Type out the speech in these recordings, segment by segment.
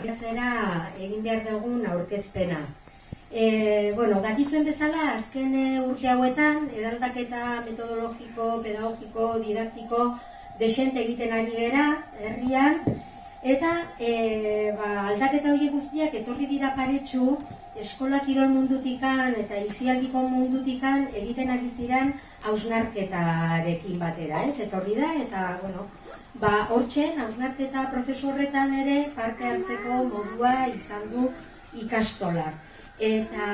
abiatzera egin behar dugun aurkezpena. Dakizuen bezala, azken urte hauetan, eraldaketa metodologiko, pedagogiko, didaktiko, desente egiten ari gera, herrian, eta aldaketa horiek guztiak etorri dira paretsu, eskola kirol mundutikan eta isialdiko mundutikan egiten ari ziren hausnarketarekin batera, etorri da, eta hortzen, hausnarketa prozesu horretan ere parte hartzeko modua izan du ikastolak. Eta,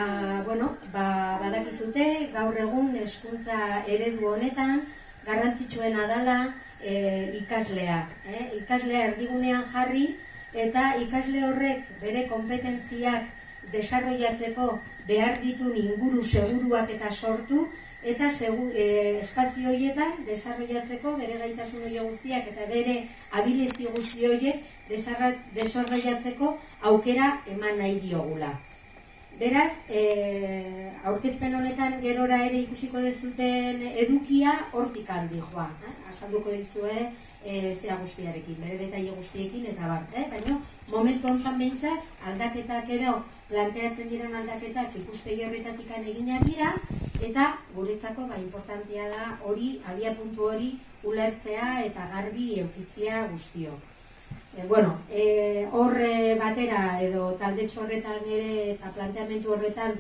badakizute, gaur egun hezkuntza eredu honetan garrantzitsuena dela ikasleak. Ikaslea erdigunean jarri eta ikasle horrek bere kompetentziak desarrollatzeko behar ditun inguru seguruak eta sortu eta espazio horietan desarrollatzeko bere gaitasun horiek guztiak eta bere abilizio guzti horiek desarrollatzeko aukera eman nahi diogula. Beraz, aurkezpen honetan gerora ere ikusiko dezuten edukia hortik handi joan. Azalduko dizue zea guztiarekin, bere detaile guztiekin eta bart. Baina, momentu honetan behintzat, aldaketak ero, planteatzen diren aldaketak ikuspegi horretatik eginak dira, eta guretzako importantea da hori, abiapuntu hori ulertzea eta garbi eukitzea guztiok. Hor batera edo taldetxo horretan ere eta planteamendu horretan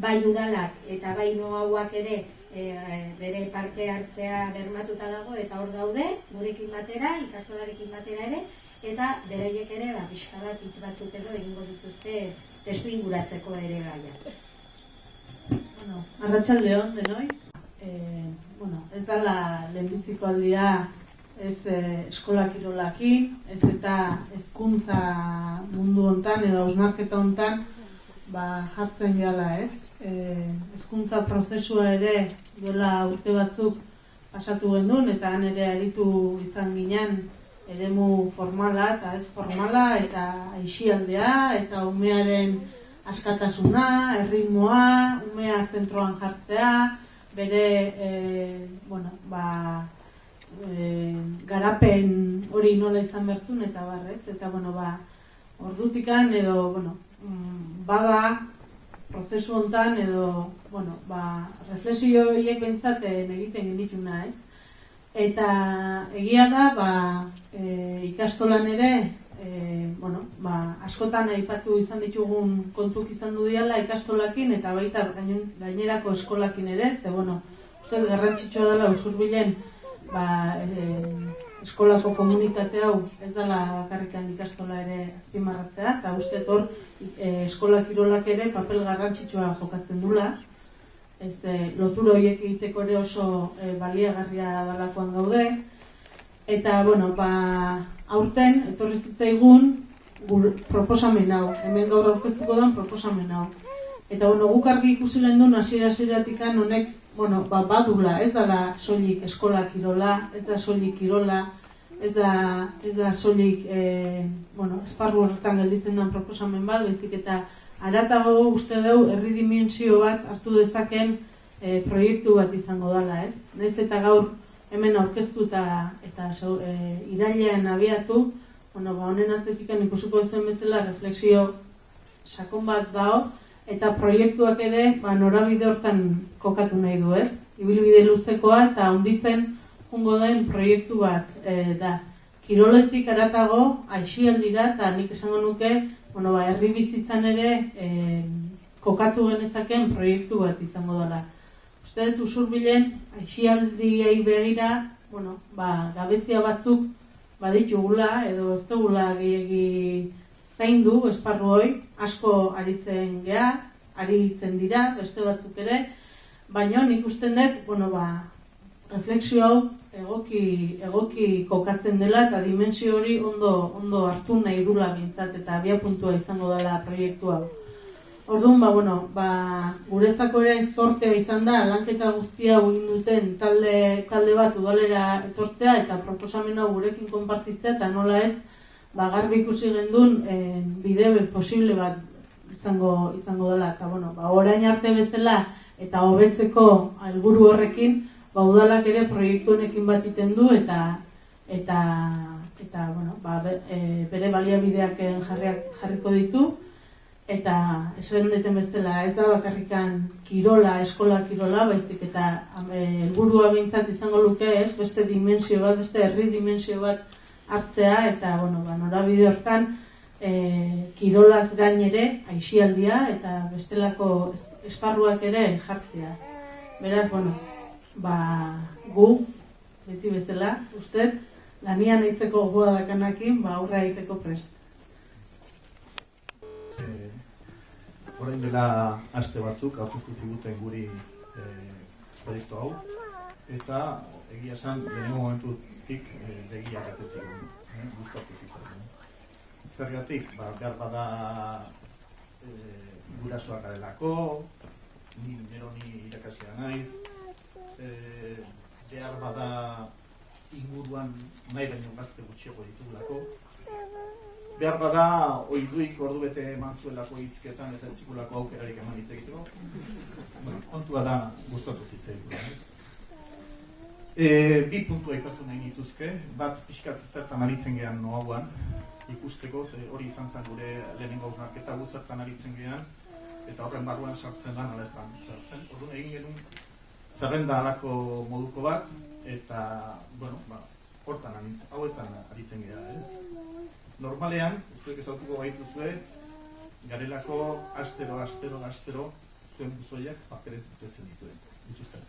bai udalak eta bai noauak ere bere parte hartzea bermatuta dago eta hor daude, gurekin batera, ikastolarekin batera ere, eta beraiek ere pixka bat hitz batzuk edo egingo dituzte testu inguratzeko ere gaia. Arratsaldeon denoi. Ez dela lehenbiziko aldia ez eskola kirolakin, ez eta hezkuntza mundu hontan edo hausnarketa hontan jartzen gehala, ez? Hezkuntza prozesua ere duela urte batzuk pasatu gendun eta han ere aritu izan ginen eremu formala eta ez formala eta aisialdea eta umearen askatasuna, erritmoa, umea zentroan jartzea, bere garapen hori nola izan bertzun eta barrez, eta ordutikan edo bada prozesu hontan edo reflexio horiek bentsaten egiten genituna, ez? Eta egia da ikastolan ere askotan aipatu izan ditugun kontuk izan du diala ikastolakin eta baita gainerako eskolakin ere, ze uste garrantzitsua dela usurbilen eskolako komunitate hau ez dela bakarrikan ikastola ere azpimarratzea eta uste hor eskola kirolak ere papel garrantzitsua jokatzen dula. Lotura horiek egiteko ere oso baliagarria dalakoan gaude eta aurten etorri zitzaigun proposamen hau, hemen gaur aurkeztuko den proposamen hau. Eta guk argi ikusi gendun hasiera-hasieratik honek badula, ez dela soilik eskola kirola, ez da soilik kirola, ez da soilik esparru horretan gelditzen den proposamen bat, baizik eta haratago uste dugu herri dimentsio bat hartu dezaken proiektu bat izango dela, ez? Nahiz eta gaur hemen aurkeztu eta irailean abiatu, honen atzetik ikusiko zen bezala reflexio sakon bat dago, eta proiektuak ere norabide hortan kokatu nahi du, ez? Ibilbide luzekoa eta handitzen jungo den proiektu bat da. Kiroletik haratago, aisialdira eta nik esango nuke, herri bizitzan ere kokatu genezaken proiektu bat izango dela. Uste dut usurbilen aisialdiei begira, gabezia batzuk baditugula edo ez dugula gehiegi zaindu esparru hoi, asko aritzen dira, beste batzuk ere, baina nik usten dut, reflexio hau egoki kokatzen dela eta dimensio hori ondo hartu nahi dula bintzat eta abiapuntua izango dela proiektu hau. Orduan, guretzako ere zortea izan da, lanketa guztia egin duten talde bat udalera etortzea eta proposamen hau gurekin konpartitzea eta nola ez, garbi ikusi gendun bide posible bat izango dela. Eta orain arte bezala eta hobetzeko helburu horrekin, udalak ere proiektu honekin bat iten du eta eta bere baliabideak jarriko ditu, eta esan duten bezala ez da bakarrikan kirola, eskola kirola, baizik eta helburua behintzat izango luke, beste dimensio bat, beste herri dimensio bat hartzea, eta norabide hortan kirolaz gain ere aisialdia eta bestelako esparruak ere jartzea. Beraz, gu, beti bezala, uste, lanian eitzeko gogoa dakanakin, aurra egiteko prest. Orain dela aste batzuk aurkeztu ziguten guri proiektu hau, eta egia esan lehenengo momentutik begiak ate zigun, gustatu zitzaigun. Zergatik, behar bada gurasoak garelako, ni irakaslea naiz, behar bada inguruan nahi baino gazte gutxiago ditugulako, behar bada oiduik ordu bete eman zuelako hizketan eta etzikulako aukerarik eman hitz egiteko. Kontua da gustatu zitzaigun, ez? Bi puntu aipatu nahi nituzke, bat pixkat zertan aritzen gehan noauan, ikusteko, hori izan zen gure lehenengo hausnarketa gu zertan aritzen gehan, eta horren barruan sartzen da, nola ez da sartzen. Orduan egin genuen zerrenda alako moduko bat, eta, hortan hauetan aritzen geha, ez? Normalean, zuek ezautuko baituzue, garelako astero zuen buzoiak paperez dutetzen dituzten.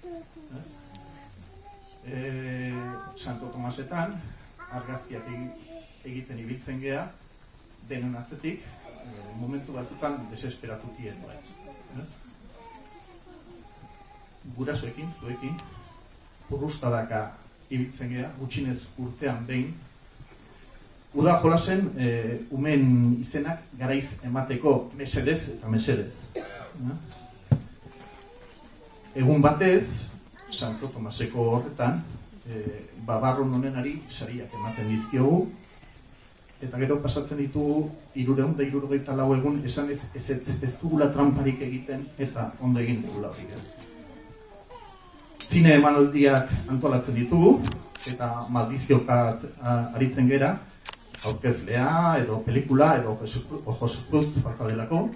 Santo Tomasetan, argazkiak egiten ibiltzen geha, denen atzetik, momentu batzutan desesperatutien duen. Gurasoekin, zuekin, urrustadaka ibiltzen geha, gutxinez urtean behin, uda jolasen umen izenak garaiz emateko mesedez eta mesedez. Egun batez, Santo Tomaseko horretan, babarron honenari sariak ematen dizkiogu, eta gero pasatzen ditugu 364 egun esan ez dugula tramparik egiten eta ondo egin dugula hori. Zine emanaldiak antolatzen ditugu, eta maldizioka aritzen gera, aurkezlea, edo pelikula, edo Josepuz falta delako.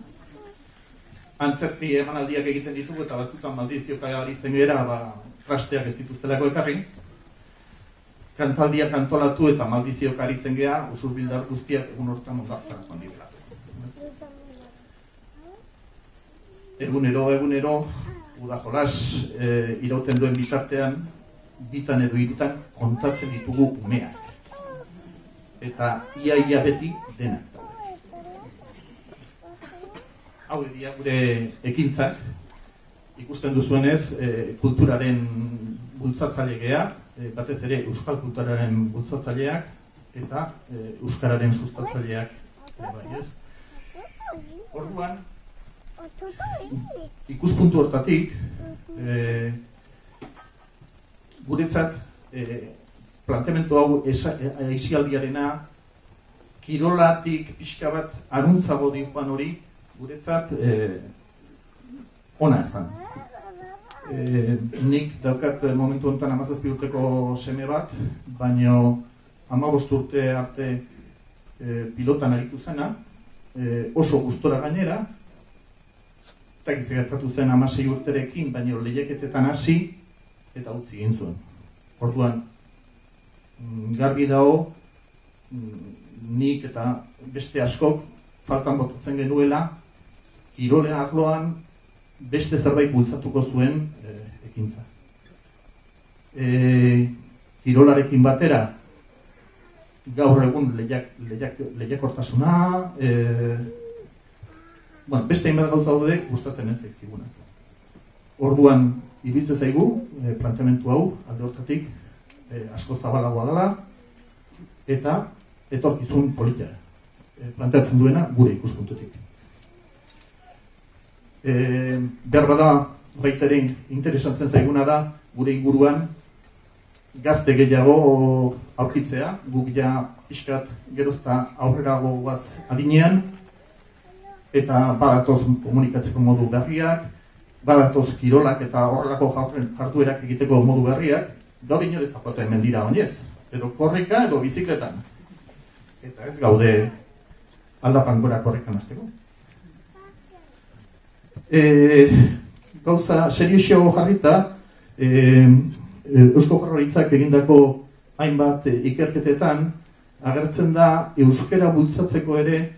Antzerki emanaldiak egiten ditugu, eta batzutan maldizioka aritzen gera, trasteak ez dituztelako ekarri. Kantaldiak antolatu eta maldizioka aritzen gera, usurbildar guztiak egun hortan ondartzak handibela. Egunero, uda jolas irauten duen bitartean, bitan edo hirutan kontatzen ditugu umeak. Eta ia beti denak daude. Hau edia gure ekintzak, ikusten duzuenez, kulturaren bultzatzaile geha, batez ere euskal kulturaren bultzatzaileak eta euskararen sustatzaileak bai, ez? Orduan, ikuspuntu hortatik, guretzat planteamendu hau aisialdiarena, kirolatik pixka bat aruntzago diuan hori, guretzat ona ezan. Nik daukat momentu honetan 17 urteko seme bat, baina 15 urte arte pilotan aritu zena, oso gustora gainera, eta gertatu zen 16 urterekin, baina lehiaketetan hasi eta utzi egin zuen. Orduan, garbi dago, nik eta beste askok faltan botatzen genuela, kirole arloan beste zerbait bultzatuko zuen ekintza. Kirolarekin batera, gaur egun lehiakortasuna, beste hainbat gauza daude gustatzen ez zaizkigunak. Orduan, iruditzen zaigu, planteamendu hau, alde hortatik, asko zabalagoa dela, eta etorkizun polita planteatzen duena gure ikuspuntutik. Behar bada, baita ere interesatzen zaiguna da, gure inguruan, gazte gehiago aurkitzea, guk ja pixkat gerozta aurrerago guaz adinean, eta badatoz komunikatzeko modu berriak, badatoz kirolak eta horrelako jarduerak egiteko modu berriak, gaur inorez tapote hemen dira oinez, edo korrika edo bizikletan. eta ez gaude aldapan gora korrekan azteko. Gauza serioxeago jarrita, Eusko Jaurlaritzak egindako hainbat ikerketetan agertzen da euskara bultzatzeko ere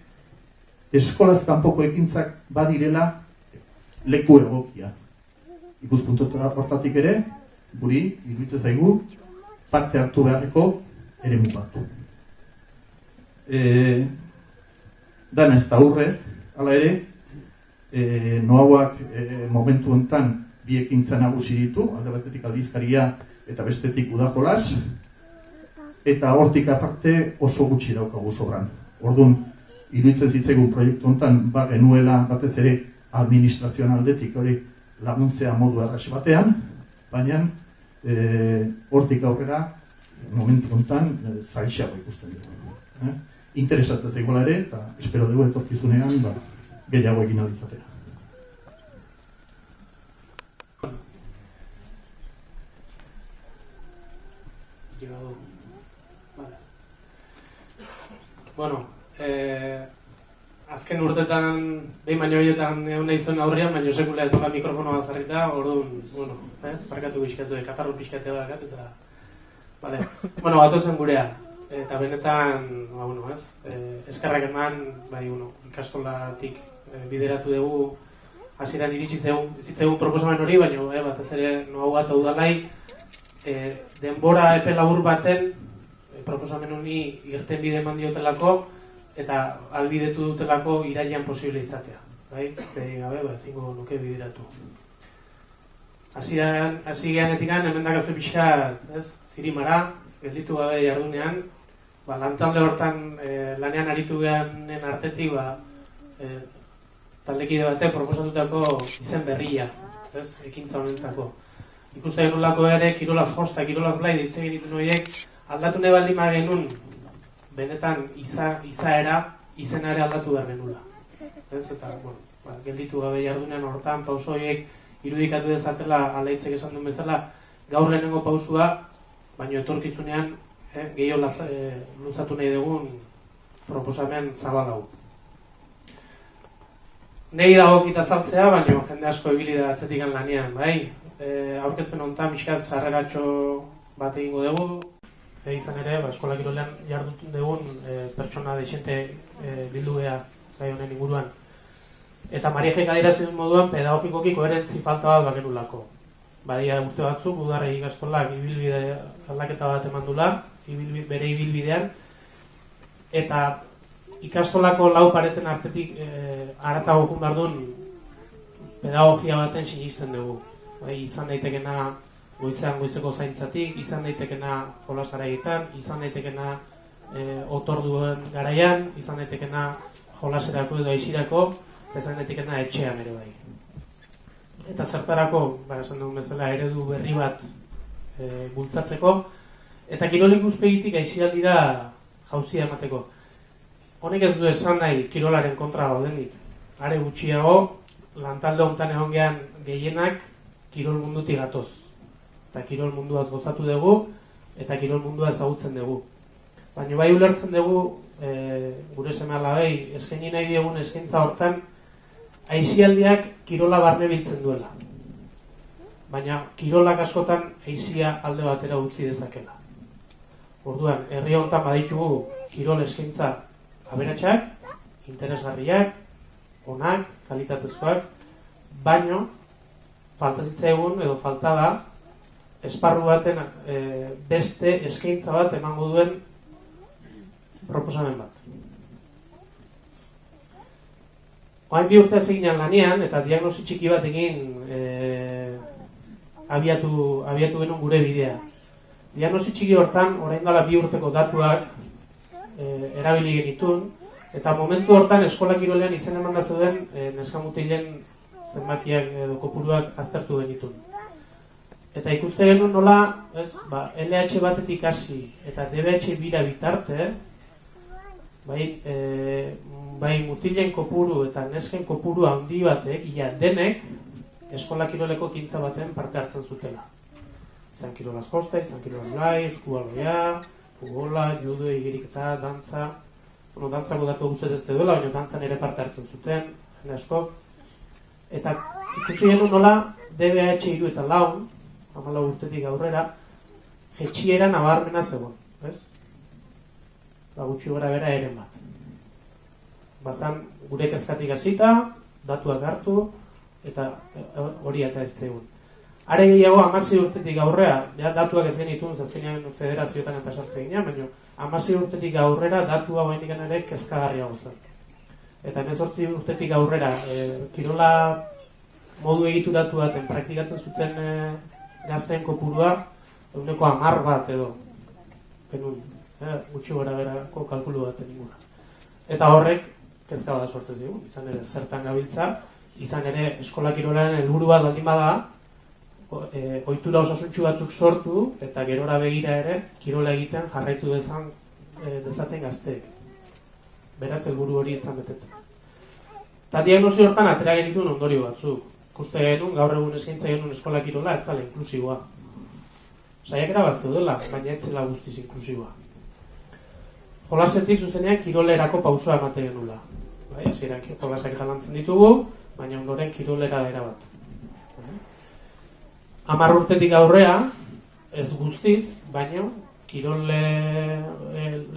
eskolaz kanpoko ekintzak badirela leku egokia. Ikuspuntu hortatik ere, guri iruditzen zaigu parte hartu beharreko eremu bat. Dan ez da aurre, hala ere, Noauak momentu honetan bi ekintza nagusi ditu, alde batetik aldizkaria eta bestetik udajolas, eta hortik aparte oso gutxi daukagu sobran. Orduan, iruditzen zitzaigun proiektu honetan genuela batez ere administrazioan aldetik hori laguntzea modu erraz batean, baina hortik aurrera momentu honetan zailxago ikusten dugu. Interesatzen zaigula ere, eta espero dugu etorkizunean gehiago egin alizatera. Bueno, azken urtetan, behin baino horietan egon nahi zuen aurrean, baino sekula ez dola mikrofono bat jarrita, orduan, bueno, parkatu pixkatu, katarro pixkatea bakat, eta... Vale. Bueno, batozen gurea, eta benetan, bueno, eskerrak eman, ikastolatik bideratu dugu, hasieran iritsi zitzaigun proposamen hori, baina batez ere Noau bat udalai, denbora epe labur baten proposamen honi irten bide eman diotelako eta albidetu dutelako irailean posible izatea. Gabe, ezingo nuke bideratu. Hasi geanetikan, hemen dakazue pixka, zirimara, gelditu gabe jardunean, lantalde hortan lanean aritu geanen artetik, taldekide batek proposatutako izen berria, ekintza honentzako. Ikuste genulako ere, kirolaz josta, kirolaz blai, ditzen genitu noiek, aldatu nahi baldin genuen, benetan izaera, izenare aldatu behar genula. Eta, gelditu gabe jardunean hortan, pauso horiek irudikatu dezatela, alaitzek esan duen bezala, gaur lehenengo pausua, baina etorkizunean, gehiago luzatu nahi dugun proposamen zabalau. Nei dagokita sartzea, baina jende asko ibili da atzetik lanean, bai? Aurkezpen honetan pixkat sarreratxo bat egingo dugu. Izan ere, eskola kirolean jardutun dugun pertsona desente bildu geha gai honen inguruan. Eta Mariajek adierazi duen moduan pedagogikoki koherentzi falta bat bagenulako. Badia urte batzuk, udarrei ikastolak ibilbide aldaketa bat eman dula, bere ibilbidean, eta ikastolako lau pareten artetik haratago jun behar duen pedagogia baten sinisten dugu. Izan daitekena goizean goizeko zaintzatik, izan daitekena jolas garaietan, izan daitekena otorduen garaian, izan daitekena jolaserako edo aisirako, eta izan daitekena etxean ere bai. Eta zertarako, esan dugun bezala, eredu berri bat bultzatzeko, eta kirol ikuspegitik aisialdira jauzia emateko. Honek ez du esan nahi kirolaren kontra gaudenik. Are gutxiago, lantalde honetan egon gehan gehienak kirol mundutik gatoz. Eta kirol munduaz gozatu dugu, eta kirol mundua ezagutzen dugu. Baina bai ulertzen dugu, gure seme-alabei, eskaini nahi diegun eskaintza hortan, aisialdiak kirola barne biltzen duela. Baina kirolak askotan aisia alde batera utzi dezakela. Orduan, herri honetan baditugu kirol eskaintza aberatsak, interesgarriak, onak, kalitatezkoak, baino, falta zitzaigun edo falta da, esparru baten beste eskaintza bat emango duen proposamen bat. Oain bi urte eginan lanean, eta diagnosi txiki bat egin abiatu genuen gure bidea. Diagnosi txiki hortan, orain dela 2 urteko datuak erabili genitun, eta momentu hortan eskola kirolean izen eman zeuden neskamutilen zenbakiak edo kopuruak aztertu genitun. Eta ikuste genuen nola, LH batetik hasi eta DBH bira bitarte, bai mutilen kopuru eta nesken kopuru handi batek, ia denek, eskola kiroleko ekintza baten parte hartzen zutela. Izan kirolaz josta, izan kirolaz blai, eskubaloia, futbola, judo, igiriketa, dantza, dantzako datu guztet ez duela, baina dantzan ere parte hartzen zuten, jende askok. Eta ikusi genuen nola DBH 3 eta 4, 14 urtetik aurrera, jetxiera nabarmena zegoen, ez? Gutxi gora bera eren bat. Bazan gure kezkatik hasita, datuak hartu, eta hori eta ez zegoen. Are gehiago 16 urtetik aurrera, datuak ez genitun, azkenean federazioetan eta sartze ginean, baina 16 urtetik aurrera datua oraindik ere kezkagarriago zen. Eta 18 urtetik aurrera, kirola modu egituratu baten praktikatzen zuten gazteen kopurua 10% bat edo penun, gutxi gora berako kalkulu baten ingura. Eta horrek kezka bat sortzen zigun, izan ere zertan gabiltza, izan ere eskola kirolaren helburu bat baldin bada, ohitura osasuntsu batzuk sortu eta gerora begira ere kirola egiten jarraitu dezaten gazteek. Beraz helburu hori etzan betetzen. Eta diagnosi hortan atera genituen ondorio batzuk. Ikuste genuen gaur egun eskaintza genuen eskola kirola ez zela inklusiboa. Saiakera bat zeudela, baina ez zela guztiz inklusiboa. Jolasetik zuzenean kirolerako pausua emate genuela. Hasieran jolasak eta lantzen ditugu, baina ondoren kirolera dira bat. 10 urtetik aurrea, ez guztiz, baina kirol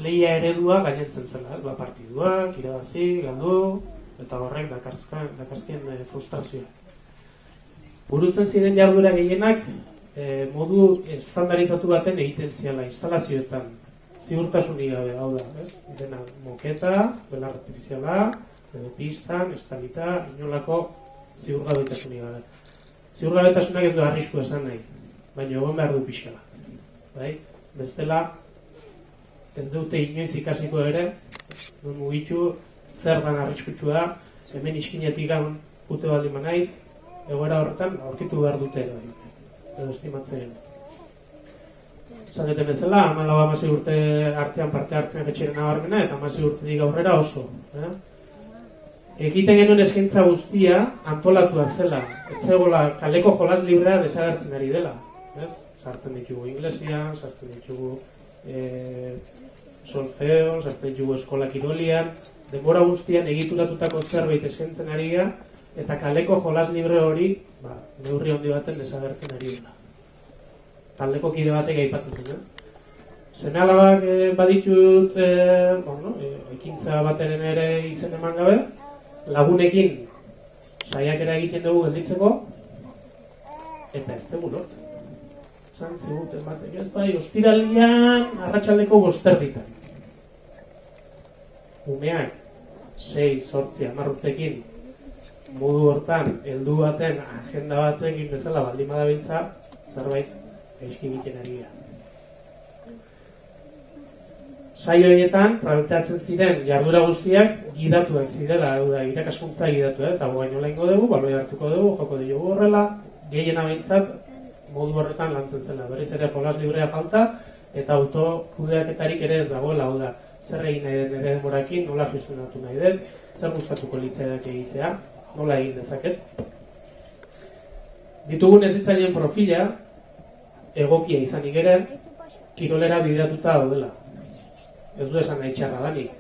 lehia eredua gainentzen zela, partiduak, irabazi, galdu, eta horrek dakarzkien frustrazioa. Burutzen ziren jarduera gehienak modu estandarizatu baten egiten ziala instalazioetan, ziurtasunik gabe, hau da, ez? Dena moketa, belar artifiziala, edo pistan, estalita, inolako ziurgabetasunik gabe. Ziurgabetasunak ez du arrisku esan nahi, baina egon behar du pixkala. Bestela, ez dute inoiz ikasiko ere, non mugitu, zer dan arriskutsua, hemen iskinetik gaun pute baldin manaiz, egoera horretan aurkitu behar dute edo estimatzen. Zaneten bezala, 14-16 urte artean parte hartzen jetxeren nabarmena, eta 16 urtetik aurrera oso. Egiten genuen eskaintza guztia antolatua zela, ez zegoela kaleko jolas librea desagertzen ari dela. Sartzen ditugu inglesia, sartzen ditugu solfeo, sartzen ditugu eskola kirolian, denbora guztian egituratutako zerbait eskaintzen ari gara, eta kaleko jolas libre hori neurri handi baten desagertzen ari dela. Taldeko kide batek aipatzen zuen. Seme-alabak baditut ekintza bateren ere izen eman gabe, lagunekin saiakera egiten dugu gelditzeko, eta ez dugu lortzen. Zantziguten batek ez bai, ostiralian arratsaldeko 5:00. Umeak 6, 8, 10 urtekin modu hortan, heldu baten, agenda batekin bezala baldin badabiltza, zerbait gaizki egiten ari da. Saio horietan, planteatzen ziren jardura guztiak gidatuak zirela, irakaskuntza gidatu ez, hau baino lehenko dugu, baloi hartuko dugu, joko dugu horrela, gehiena behintzat modu horretan lantzen zela. Berriz ere jolas librea falta, eta autokudeaketarik ere ez dagoela, hau da, zer egin nahi den ere denborakin, nola gestionatu nahi den, zer gustatuko litzaidak egitea, nola egin dezaket. Ditugun hezitzaileen profila, egokia izanik ere, kirolera bideratuta daudela. Ez du esan nahi txarra danik,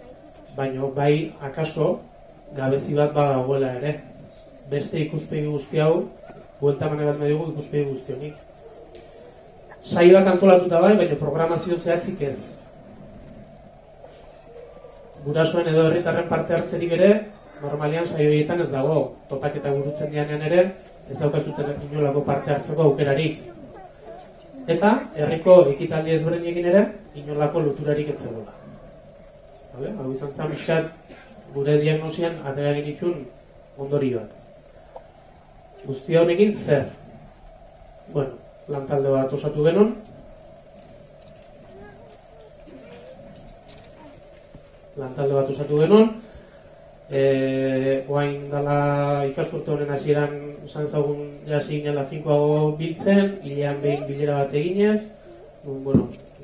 baina bai akaso gabezi bat badagoela ere. Beste ikuspegi guzti hau, bueltamane bat medigu ikuspegi guzti honik. Saioak antolatuta bai, baina programazio zehatzik ez. Gurasoen edo herritarren parte hartzerik ere, normalian saioietan ez dago. Topaketa burutzen dianean ere, ez daukazuten inolako parte hartzeko aukerarik. Eta herriko ekitaldi ezberdinekin ere, inolako loturarik ez zegoela. Hau izan zen pixkat gure diagnosian atera genitun ondorioak. Guztia honekin zer? Bueno, lantalde bat osatu genuen. Oain dala ikasturte honen hasieran esan zagun jasi ginela 5 biltzen, hilean behin bilera bat eginez.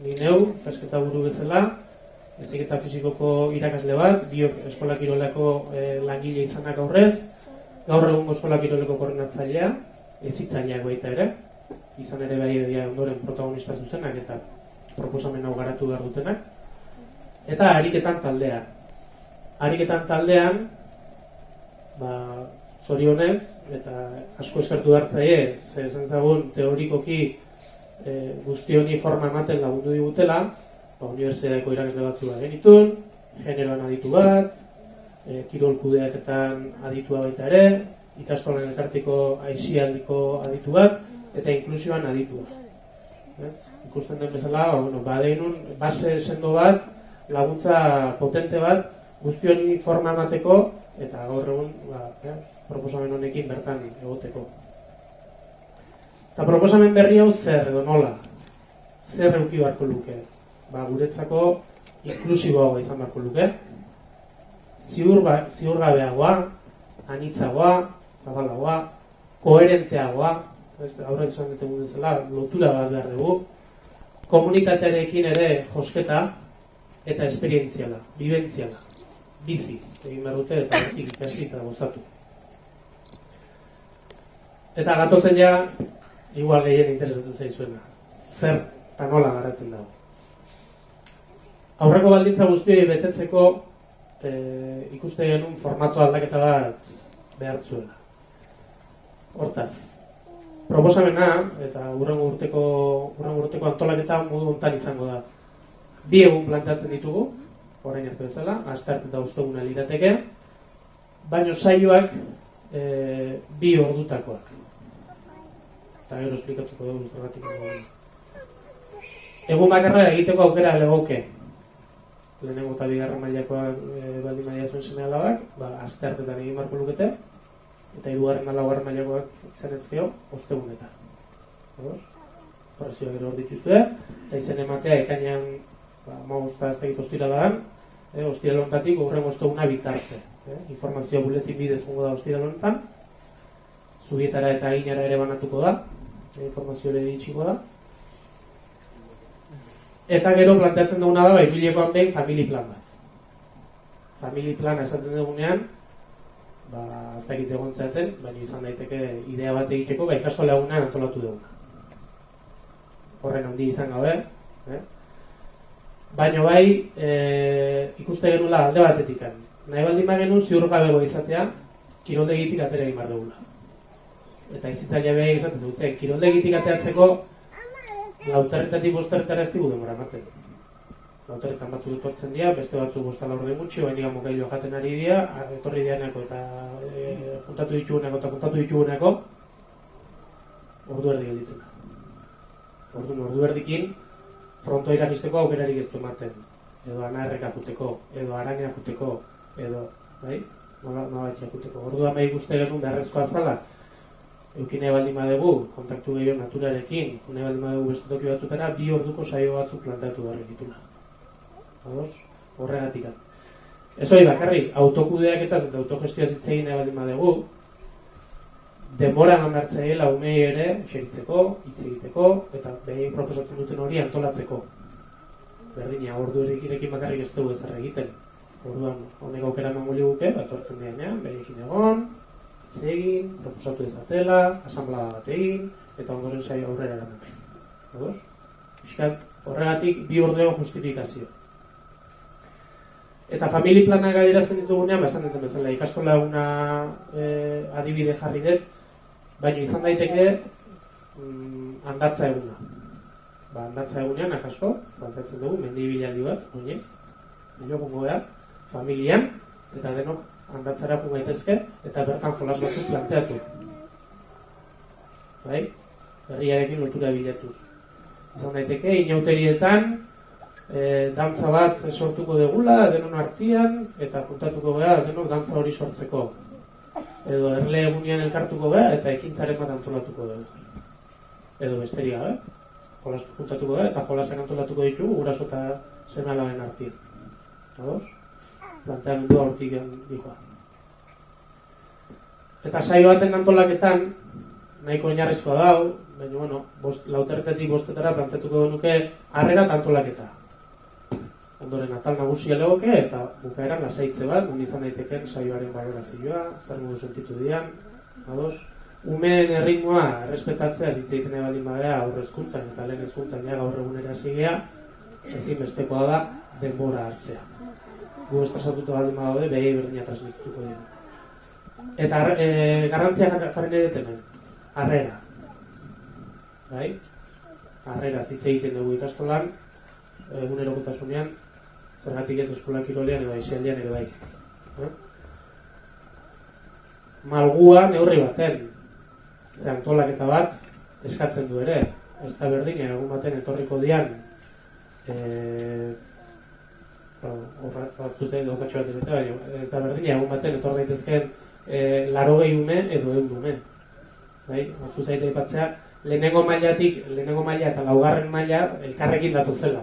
Ni neu, ikasketa buru bezala, heziketa fisikoko irakasle bat, biok eskola kirolako langile izanak aurrez, gaur egungo eskola kiroleko koordinatzailea, hezitzaileak baita ere, izan ere bai ondoren protagonista zuzenak eta proposamen hau garatu behar dutenak, eta ariketan taldea. ariketan taldean, zorionez, eta asko eskertu hartzaie, ze esan zagun teorikoki guzti honi forma ematen lagundu digutela, unibertsitateko irakasle batzu genitun, generoan aditu bat, kirol kudeaketan aditua baita ere, ikastolan elkarteko aisialdiko aditu bat, eta inklusioan aditua. Ikusten den bezala, badeinun base sendo bat, laguntza potente bat, guzti honi forma emateko, eta gaur egun proposamen honekin bertan egoteko. Eta proposamen berri hau zer edo nola? Zer eduki beharko luke? Guretzako inklusiboagoa izan beharko luke. Ziurgabeagoa, anitzagoa, zabalagoa, koherenteagoa, aurre izan ditugu bezala, lotura bat behar dugu, komunitatearekin ere josketa eta esperientziala, bibentziala, bizi, egin behar dute eta ikasi eta gozatu. Eta gatozen ja, igual gehien interesatzen zaizuena, zer eta nola garatzen dago. Aurreko baldintza guztioi betetzeko ikuste genuen formatu aldaketa bat behar zuela. Hortaz, proposamena eta hurrengo urteko antolaketa modu hontan izango da. 2 egun planteatzen ditugu, orain arte bezala, astearte eta osteguna lirateke, baino saioak 2 ordutakoak. Eta gero esplikatuko dugu zergatik egon. Egun bakarra egiteko aukera legoke. Lehenengo eta bigarren mailakoak baldin maila zuen seme alabak, asteartetan egin beharko lukete, eta 3. eta 4. mailakoak izan ezkeo, ostegunetan. Horrezioak gero hor dituzue, eta izen ematea ekainean 15 ez egit ostiraladan, ostiral honetatik hurrengo osteguna bitarte. Informazioa buletin bidez gongo da ostiral honetan, zubietara eta ginara ere banatuko da, informazio ere ditxiko da. Eta gero planteatzen duguna da, hiruhilekoan behin family plan bat. Family plana esaten dugunean, ez dakit egon zaten, baina izan daiteke idea bat egiteko, ikastola egunean antolatu duguna. Horren handi izan gabe, baina bai, ikuste genula alde batetik. Nahi baldin genuen ziurgabego izatea, kiroldegitik atera egin behar dugula. Eta izitzailea behar egizatzen dute, kiroldegitik ateatzeko, lauterretatik bosterretara ez digu demora ematen. Lauterretan batzuk etortzen dira, beste batzuk bostala orde gutxi, baina digamos gailo jaten ari dira, etorri dianeko eta juntatu dituguneko, ordu erdi gelditzen da. Ordu erdikin, frontoa irakisteko aukerarik ez du ematen. Edo anarreka juteko, edo araña juteko, edo, nola juteko. Orduan behi guzti genuen beharrezkoa zala, eukine baldin badegu, kontaktu gehiago naturarekin, une baldin badegu beste toki batzutera, 2 orduko saio batzuk plantatu behar ditula. Horregatik. Ez hori bakarrik, autokudeaketaz eta autogestioaz hitz egin baldin badegu, denbora eman hartzaile umei ere xeritzeko, hitz egiteko, eta behin proposatzen duten hori antolatzeko. Berdina, ordu erdikinekin bakarrik ez dugu ezarra egiten. Orduan, honek aukera emango liguke, etortzen dianean, behin egon, hitz egin, proposatu ezatela, asanblada bat egin, eta ondoren saio aurrera eraman. Horregatik, 2 orduen justifikazio. Eta family planak adierazten ditugunean, esan duten bezala, ikastola eguna adibide jarri dut, baina izan daiteke handatza eguna. Handatza egunean, akaso, plantatzen dugu, mendi bilaldi bat, oinez, gongo behar, familian, eta denok handatzara gaitezke, eta bertan jolas batzuk planteatu. Herriarekin lotura bilatuz. Izan daiteke, inauterietan, dantza bat sortuko degula, denon artian, eta juntatuko gara, denok dantza hori sortzeko. Edo erle egunean elkartuko gara, eta ekintzaren bat antolatuko dugu. Edo besterik gabe, jolas juntatuko gara, eta jolasak antolatuko ditugu, guraso eta seme-alaben artian. Planteamendua hortik dihoa. Eta saio baten antolaketan, nahiko oinarrizkoa dau, baina, lauterretetik bostetara planteatuko genuke harrera eta antolaketa. Ondoren atal nagusia legoke eta bukaeran lasaitze bat, non izan daiteken saioaren balorazioa, zer modu sentitu dian, umeen erritmoa errespetatzea hitz egiten baldin badea aurre hezkuntzan eta lehen hezkuntzan gaur egunera hasi gea, ezinbestekoa da denbora hartzea. gu estresatuta baldin badaude, behai berdina transmituko dira. Eta garrantzia jarri nahi dut hemen, harrera. Bai? Harrera hitz egiten dugu ikastolan, egunerokotasunean, zergatik ez eskola kirolean edo aisialdian ere bai. Malgua neurri baten, ze antolaketa bat eskatzen du ere. Ez da berdina, egun baten etorriko dian, horraztu zen gauzatxo bat ezate, baina ez da berdina, egun baten etor daitezkeen 80 une edo 100 une. Horraztu zaite aipatzea, lehenengo maila eta laugarren maila elkarrekin datu zela.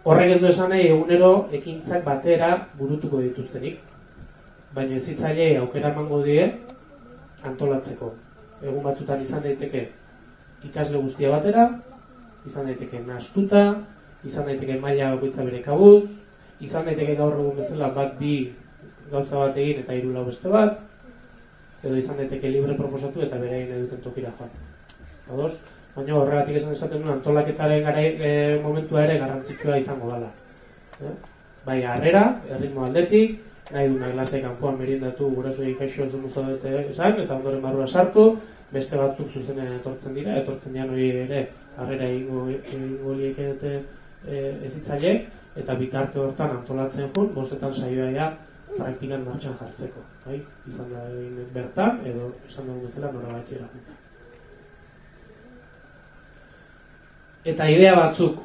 Horrek ez du esan nahi egunero ekintzak batera burutuko dituztenik. Baina hezitzailei aukera emango die antolatzeko. Egun batzutan izan daiteke ikasle guztia batera, izan daiteke nahastuta, izan daiteke maila bakoitza bere kabuz, izan daiteke gaur egun bezala bat bi gauza bat egin eta 3 lau beste bat, edo izan daiteke libre proposatu eta bere egin eduten tokira joan. Ados? Baina horregatik esaten duen antolaketaren momentua ere garrantzitsua izango dela. Bai, harrera, erritmo aldetik, nahi duna klasea kanpoan meriendatu gurasoei kaixo ez dut zaudete esan, eta ondoren barrura sartu, beste batzuk zuzenean etortzen dian hori ere harrera egingo liekete hezitzaile, eta bitarte hortan antolatzen jun, 5 saioa praktikan martxan jartzeko. Izan da bertan, edo esan dugu bezala norabaitera. Eta idea batzuk,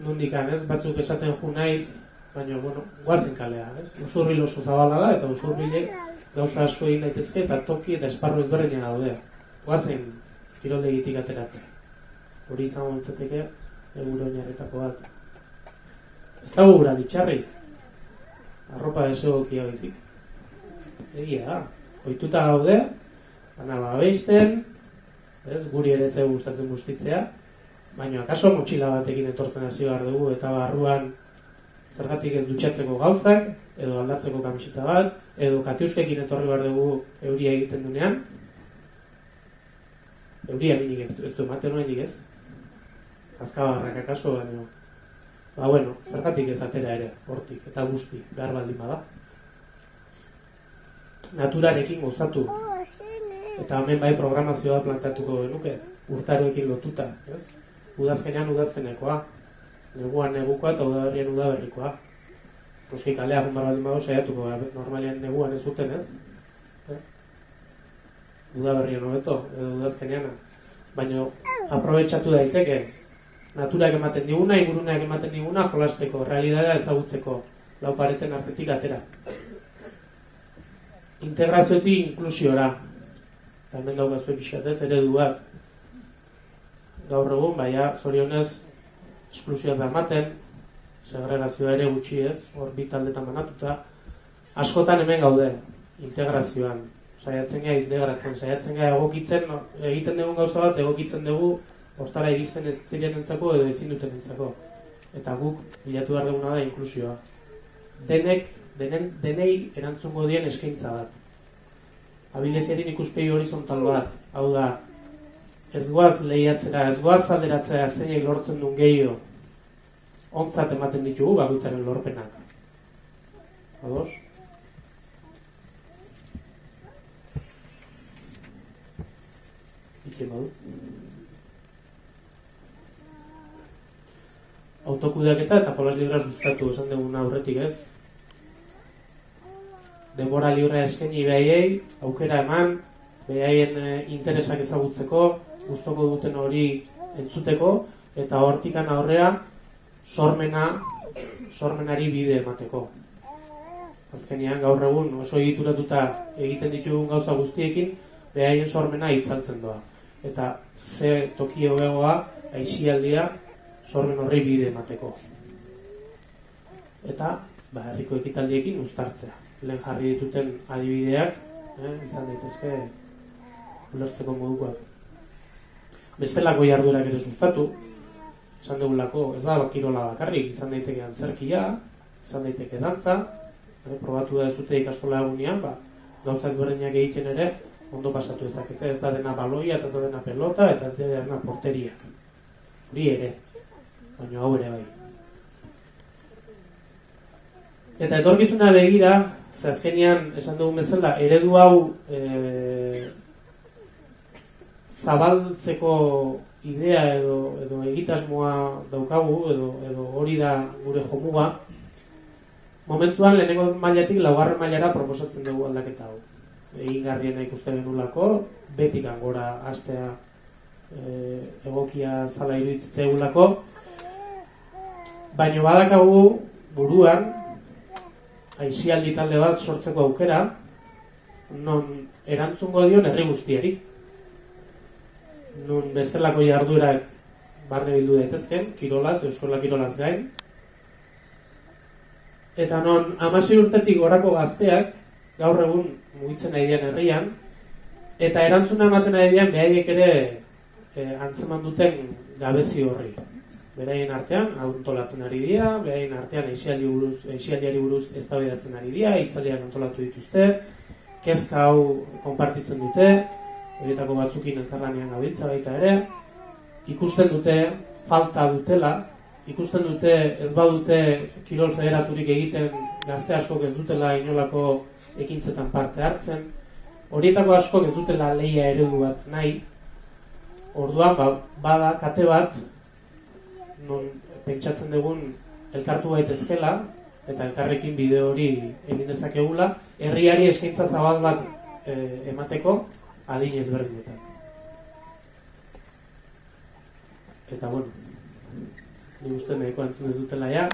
nondikan, batzuk esaten ju naiz, baina, guazen kalea, Usurbil oso zabala da, eta Usurbilek gauza asko egin daitezke, eta toki eta esparru ezberdina daude. Guazen kiroldegitik ateratzen. Hori izango entzateke, eguro oinarretako bat. Ez dago gura ditxarrik. Arropa desegokia bizik. Egia da. Ohituta gaude, bana babeisten, guri ere etzegu gustatzen bustitzea, baina akaso motxila batekin etortzen hasi behar dugu, eta barruan zergatik ez dutxatzeko gauzak, edo aldatzeko kamiseta bat, edo katiuskekin etorri behar dugu euria egiten dunean. Euria minik ez du ematen oraindik ez. Azkabarrak akaso, baina zergatik ez atera ere, hortik, eta guzti, behar baldin bada. Naturarekin gozatu. Eta hemen bai programazioa plantatuko genuke, urtaroekin lotuta. Udazkenean udazkenekoa, neguan negukoa eta udaberrien udaberrikoa. Noski kalea junbar baldin badago saiatuko, normalean neguan ez zuten ez. Udaberrien hobeto, edo udazkenean. Baina aprobetxatu daiteke, naturak ematen diguna, inguruneak ematen diguna, jolasteko, realitatea ezagutzeko, lau pareten artetik atera. Integrazioetik inklusiora. Hemen daukazue pixkatez, ereduak. Gaur egun, baina zorionez, esklusioaz da ematen, segregazioa ere gutxi ez, hor bi taldetan banatuta. Askotan hemen gaude, integrazioan. Saiatzen gara integratzen, saiatzen gara egokitzen, egiten dugun gauza bat, egokitzen dugu, hortara iristen ez direnentzako edo ezin dutenentzako. Eta guk bilatu behar duguna da inklusioa. Denei erantzungo dien eskaintza bat. Abileziarin ikuspegi horizontal bat, hau da, ez goaz lehiatzera, ez goaz alderatzea zeinek lortzen duen gehiago, ontzat ematen ditugu bakoitzaren lorpenak. Ados? Iken badu. Autokudeaketa eta jolas librea sustatu esan duguna aurretik ez. Denbora librea eskaini behaiei, aukera eman, behaien interesak ezagutzeko, gustoko duten hori entzuteko, eta hortikan aurrera sormenari bide emateko. Azkenean gaur egun oso egituratuta egiten ditugun gauza guztiekin, behaien sormena itzaltzen doa. Eta ze toki hobegoa, aisialdia, sormen horri bide emateko. Eta, herriko ekitaldiekin uztartzea. Lehen jarri dituten adibideak, izan daitezke ulertzeko modukoak. Bestelako jarduerak ere sustatu, esan dugulako, ez da kirola bakarrik, izan daiteke antzerkia, izan daiteke dantza, probatu da ez dute ikastola egunean, gauza ezberdinak egiten ere, ondo pasatu ezakete, ez da dena baloia, eta ez da dena pelota, eta ez da dena porteriak. Hori ere, baina hau ere bai. Eta etorkizuna begira, ze azkenean esan dugun bezala, eredu hau zabaltzeko idea edo egitasmoa daukagu, edo hori da gure jomuga, momentuan lehenengo mailatik laugarren mailara proposatzen dugu aldaketa hau. Egingarriena ikusten genulako, betik gora hastea egokia zala iruditzeugulako, baina badakagu buruan aisialdi talde bat sortzeko aukera, non erantzungo dion herri guztiari. Nun bestelako jarduerak barne bildu daitezken, kirolaz, euskola kirolaz gain. Eta non 16 urtetik gorako gazteak gaur egun mugitzen nahi dian herrian, eta erantzuna ematen nahi dian behaiek ere antzeman duten gabezi horri. Beraien artean antolatzen ari dira, beraien artean aisialdiari buruz eztabaidatzen ari dira, hitzaldiak antolatu dituzte, kezka hau konpartitzen dute, horietako batzukin elkarlanean gabiltza baita ere, ikusten dute falta dutela, ikusten dute ez badute kirol federaturik egiten gazte askok ez dutela inolako ekintzetan parte hartzen, horietako askok ez dutela lehia eredu bat nahi, orduan bada kate bat, non pentsatzen dugun elkartu gaitezkela, eta elkarrekin bideo hori egin dezakegula, herriari eskaintza zabal bat emateko adin ezberdinetan. Eta bueno, nik uste nahiko entzun ez dutela ja.